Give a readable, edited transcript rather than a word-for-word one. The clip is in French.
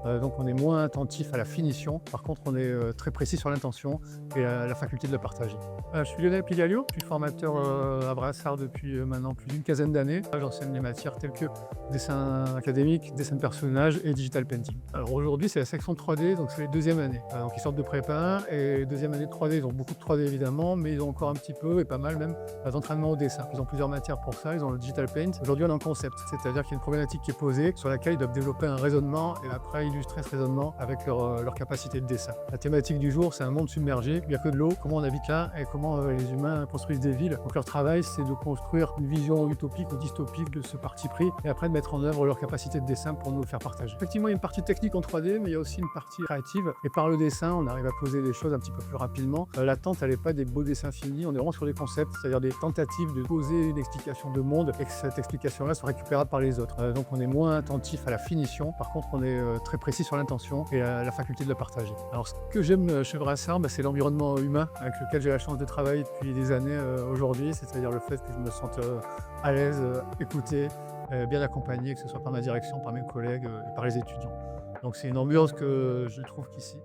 Donc on est moins attentif à la finition. Par contre, on est très précis sur l'intention et la faculté de le partager. Je suis Lionel Pigalio, je suis formateur à Brassard depuis maintenant plus d'une quinzaine d'années. J'enseigne les matières telles que dessin académique, dessin de personnage et digital painting. Alors aujourd'hui, c'est la section 3D, donc c'est les deuxième année. Donc ils sortent de prépa et deuxième année de 3D, ils ont beaucoup de 3D évidemment, mais ils ont encore un petit peu, et pas mal même, d'entraînement au dessin. Ils ont plusieurs matières pour ça, ils ont le digital paint. Aujourd'hui, on a un concept, c'est-à-dire qu'il y a une problématique qui est posée, sur laquelle ils doivent développer un raisonnement et après illustrer ce raisonnement avec leur capacité de dessin. La thématique du jour, c'est un monde submergé, il n'y a que de l'eau, comment on habite là et comment les humains construisent des villes. Donc leur travail, c'est de construire une vision utopique ou dystopique de ce parti pris et après de mettre en œuvre leur capacité de dessin pour nous le faire partager. Effectivement, il y a une partie technique en 3D, mais il y a aussi une partie créative. Et par le dessin, on arrive à poser les choses un petit peu plus rapidement. L'attente, elle n'est pas des beaux dessins finis, on est vraiment sur des concepts, c'est-à-dire des tentatives de poser une explication de monde et que cette explication-là soit récupérable par les autres. Donc on est moins attentif à la finition, par contre on est très précis sur l'intention et la faculté de le partager. Alors ce que j'aime chez Brassard, c'est l'environnement humain avec lequel j'ai la chance de travailler depuis des années aujourd'hui, c'est-à-dire le fait que je me sente à l'aise, écouté, bien accompagné, que ce soit par ma direction, par mes collègues et par les étudiants. Donc c'est une ambiance que je trouve qu'ici.